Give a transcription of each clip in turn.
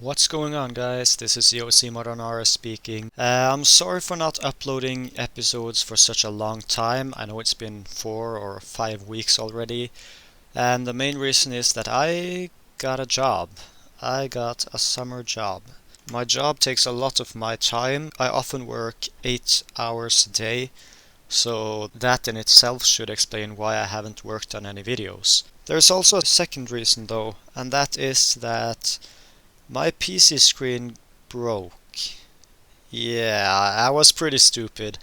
What's going on, guys? This is Hmmmnnnyes speaking. I'm sorry for not uploading episodes for such a long time. I know it's been 4 or 5 weeks already, and the main reason is that I got a job. I got a summer job. My job takes a lot of my time. I often work 8 hours a day, so that in itself should explain why I haven't worked on any videos. There's also a second reason though, and that is that my PC screen broke. Yeah, I was pretty stupid.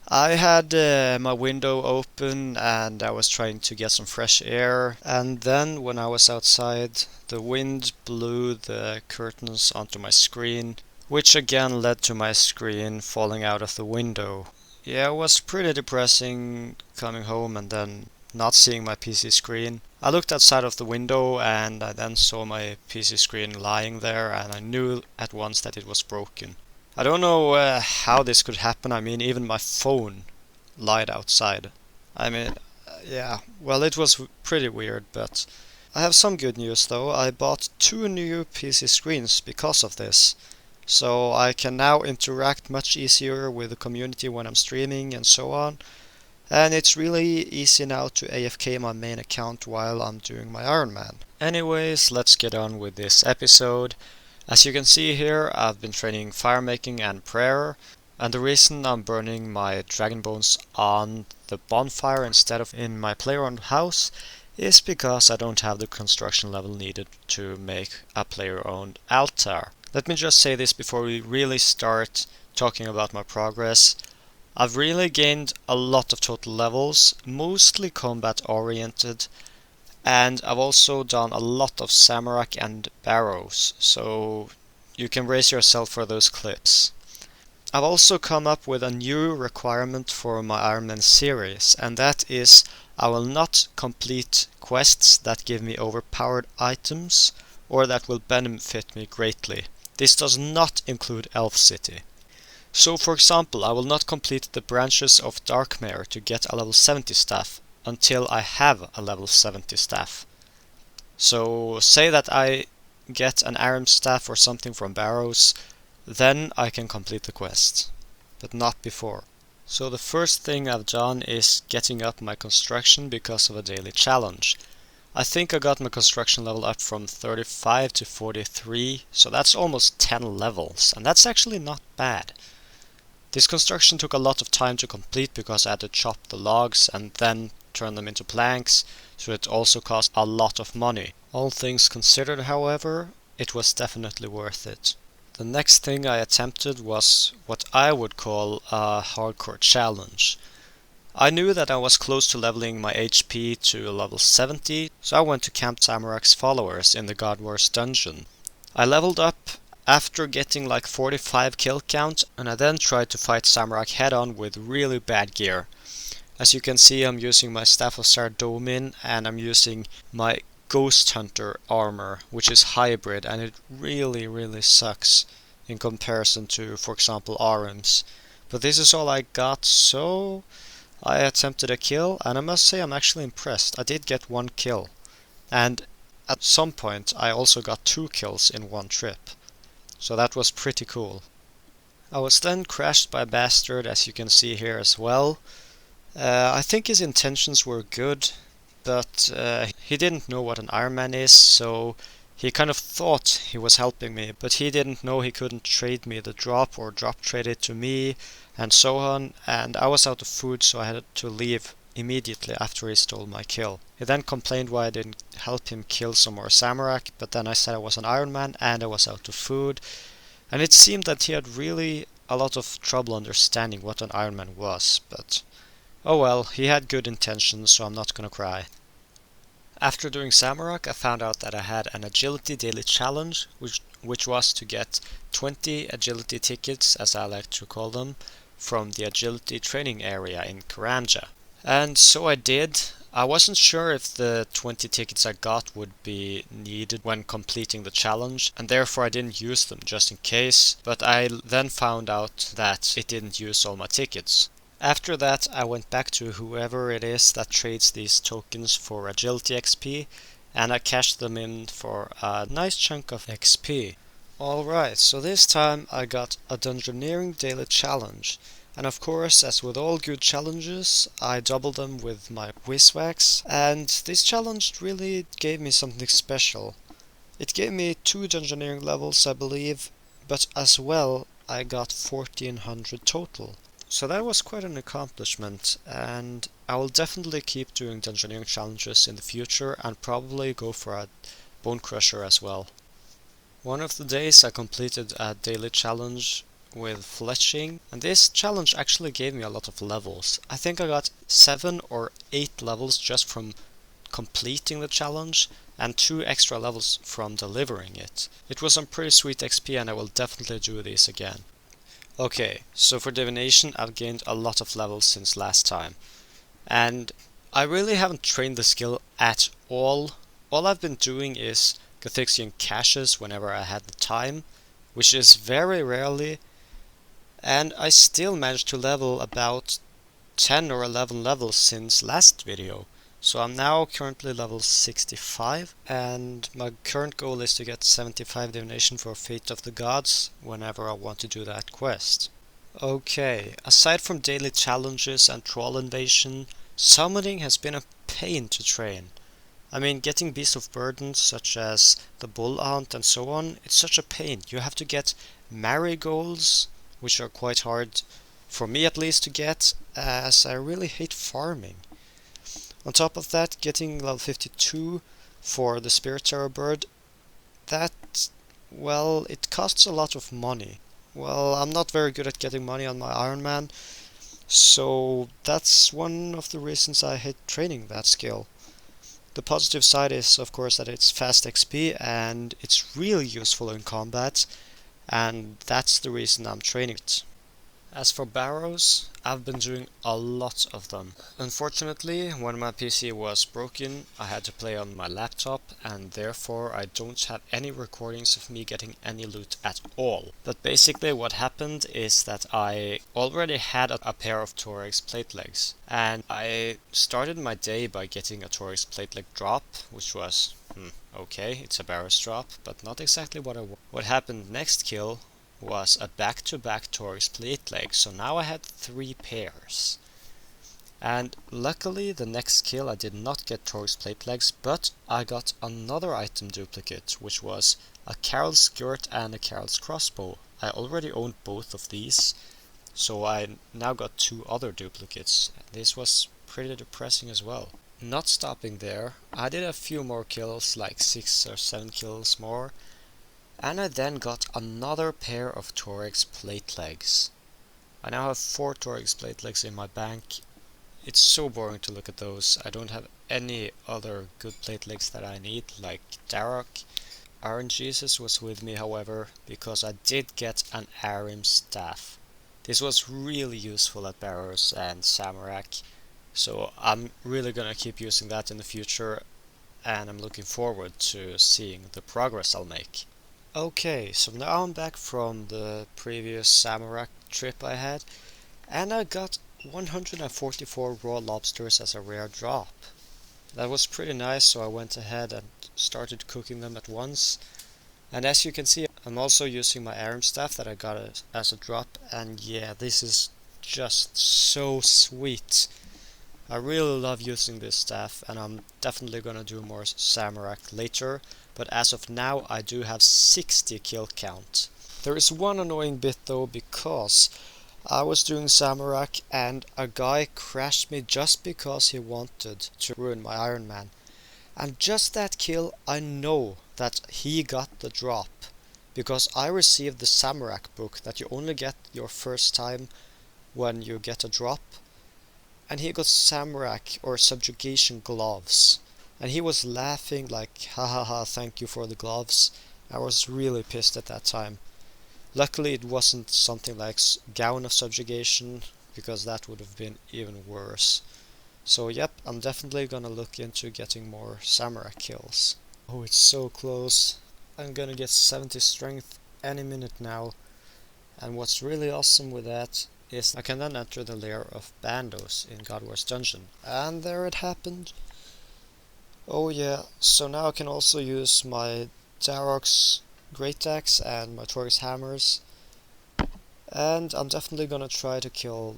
I had my window open and I was trying to get some fresh air, and then when I was outside, the wind blew the curtains onto my screen, which again led to my screen falling out of the window. Yeah, it was pretty depressing coming home and then not seeing my PC screen. I looked outside of the window and I then saw my PC screen lying there, and I knew at once that it was broken. I don't know how this could happen. I mean, even my phone lied outside. I mean, yeah, well, it was pretty weird, but I have some good news though. I bought 2 new PC screens because of this. So I can now interact much easier with the community when I'm streaming and so on. And it's really easy now to AFK my main account while I'm doing my Ironman. Anyways, let's get on with this episode. As you can see here, I've been training fire making and prayer, and the reason I'm burning my dragon bones on the bonfire instead of in my player-owned house is because I don't have the construction level needed to make a player-owned altar. Let me just say this before we really start talking about my progress. I've really gained a lot of total levels, mostly combat oriented, and I've also done a lot of Samurai and Barrows, so you can brace yourself for those clips. I've also come up with a new requirement for my Ironman series, and that is I will not complete quests that give me overpowered items or that will benefit me greatly. This does not include Elf City. So for example, I will not complete the branches of Darkmare to get a level 70 staff until I have a level 70 staff. So say that I get an Iron staff or something from Barrows, then I can complete the quest, but not before. So the first thing I've done is getting up my construction because of a daily challenge. I think I got my construction level up from 35 to 43, so that's almost 10 levels, and that's actually not bad. This construction took a lot of time to complete because I had to chop the logs and then turn them into planks, so it also cost a lot of money. All things considered, however, it was definitely worth it. The next thing I attempted was what I would call a hardcore challenge. I knew that I was close to leveling my HP to level 70, so I went to Camp Zamorak's followers in the God Wars dungeon. I leveled up after getting like 45 kill count, and I then tried to fight Samurai head on with really bad gear. As you can see, I'm using my Staff of Sardomin and I'm using my Ghost Hunter armor, which is hybrid, and it really sucks in comparison to, for example, Arms. But this is all I got, so I attempted a kill, and I must say I'm actually impressed. I did get 1 kill, and at some point I also got 2 kills in one trip. So that was pretty cool. I was then crashed by a bastard, as you can see here as well. I think his intentions were good, but he didn't know what an Ironman is, so he kind of thought he was helping me, but he didn't know he couldn't trade me the drop or drop trade it to me, and so on, and I was out of food, so I had to leave immediately after he stole my kill. He then complained why I didn't help him kill some more Samurai, but then I said I was an Ironman and I was out of food, and it seemed that he had really a lot of trouble understanding what an Ironman was, but oh well, he had good intentions, so I'm not gonna cry. After doing Samurai, I found out that I had an agility daily challenge, which was to get 20 agility tickets, as I like to call them, from the agility training area in Karanja. And so I did. I wasn't sure if the 20 tickets I got would be needed when completing the challenge, and therefore I didn't use them just in case, but I then found out that it didn't use all my tickets. After that I went back to whoever it is that trades these tokens for agility XP, and I cashed them in for a nice chunk of XP. Alright, so this time I got a Dungeoneering daily challenge. And of course, as with all good challenges, I doubled them with my Wiswax, and this challenge really gave me something special. It gave me 2 Dungeoneering levels, I believe, but as well I got 1400 total. So that was quite an accomplishment, and I will definitely keep doing Dungeoneering challenges in the future and probably go for a Bone Crusher as well. One of the days I completed a daily challenge with fletching, and this challenge actually gave me a lot of levels. I think I got 7 or 8 levels just from completing the challenge, and 2 extra levels from delivering it. It was some pretty sweet XP, and I will definitely do this again. Okay, so for divination I've gained a lot of levels since last time, and I really haven't trained the skill at all. All I've been doing is Cathixian caches whenever I had the time, which is very rarely, and I still managed to level about 10 or 11 levels since last video. So I'm now currently level 65, and my current goal is to get 75 divination for Fate of the Gods whenever I want to do that quest. Okay, aside from daily challenges and troll invasion, summoning has been a pain to train. I mean, getting beasts of burden such as the bull aunt and so on, it's such a pain. You have to get marigolds, which are quite hard, for me at least, to get, as I really hate farming. On top of that, getting level 52 for the Spirit Terror bird, that, well, it costs a lot of money. Well, I'm not very good at getting money on my Ironman, so that's one of the reasons I hate training that skill. The positive side is, of course, that it's fast XP and it's really useful in combat, and that's the reason I'm training it. As for Barrows, I've been doing a lot of them. Unfortunately, when my PC was broken, I had to play on my laptop, and therefore I don't have any recordings of me getting any loot at all. But basically what happened is that I already had a pair of Torix plate legs, and I started my day by getting a Torix plate leg drop, which was, okay, it's a Barrows drop, but not exactly what I want. What happened next kill was a back-to-back Torix plate leg, so now I had 3 pairs. And luckily the next kill I did not get Torix plate legs, but I got another item duplicate, which was a Carol's skirt and a Carol's crossbow. I already owned both of these, so I now got 2 other duplicates. This was pretty depressing as well. Not stopping there, I did a few more kills, like 6 or 7 kills more, and I then got another pair of Torix plate legs. I now have 4 Torix plate legs in my bank. It's so boring to look at those. I don't have any other good plate legs that I need, like Darok. Iron Jesus was with me, however, because I did get an Arim staff. This was really useful at Barrows and Samarak, so I'm really gonna keep using that in the future, and I'm looking forward to seeing the progress I'll make. Okay, so now I'm back from the previous Samarak trip I had, and I got 144 raw lobsters as a rare drop. That was pretty nice, so I went ahead and started cooking them at once. And as you can see, I'm also using my Arim staff that I got as a drop, and yeah, this is just so sweet. I really love using this staff, and I'm definitely gonna do more Samarak later, but as of now I do have 60 kill count. There is one annoying bit though, because I was doing Samarak and a guy crashed me just because he wanted to ruin my Ironman. And just that kill, I know that he got the drop, because I received the Samarak book that you only get your first time when you get a drop, and he got Samarak or subjugation gloves, and he was laughing like, ha ha ha, thank you for the gloves. I was really pissed at that time. Luckily it wasn't something like Gown of Subjugation, because that would have been even worse. So yep, I'm definitely gonna look into getting more Samarak kills. Oh, it's so close. I'm gonna get 70 strength any minute now. And what's really awesome with that is I can then enter the lair of Bandos in God War's dungeon. And there it happened. Oh yeah, so now I can also use my Darok's great axe and my Torx hammers. And I'm definitely gonna try to kill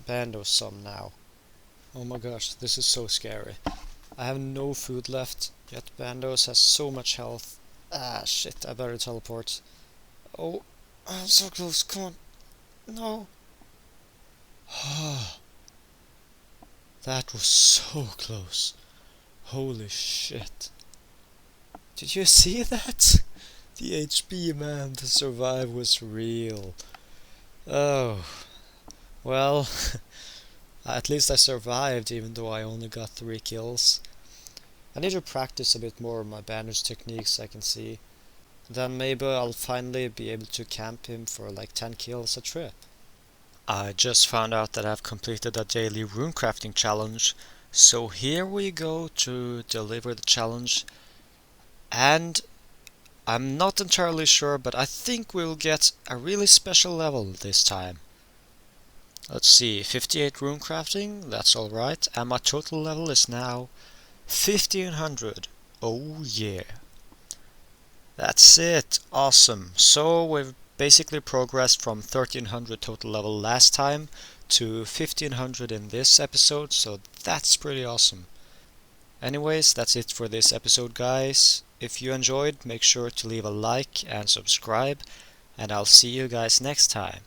Barrows some now. Oh my gosh, this is so scary. I have no food left, yet Barrows has so much health. Ah shit, I better teleport. Oh, I'm so close, come on. No. That was so close. Holy shit. Did you see that? The HP, man, to survive was real. Oh, well, at least I survived even though I only got 3 kills. I need to practice a bit more of my bandage techniques, I can see. Then maybe I'll finally be able to camp him for like 10 kills a trip. I just found out that I've completed a daily runecrafting challenge, so here we go to deliver the challenge. And I'm not entirely sure, but I think we'll get a really special level this time. Let's see, 58 runecrafting, that's alright, and my total level is now 1500. Oh yeah. That's it, awesome. So we've basically progressed from 1300 total level last time to 1500 in this episode, so that's pretty awesome. Anyways, that's it for this episode, guys. If you enjoyed, make sure to leave a like and subscribe, and I'll see you guys next time.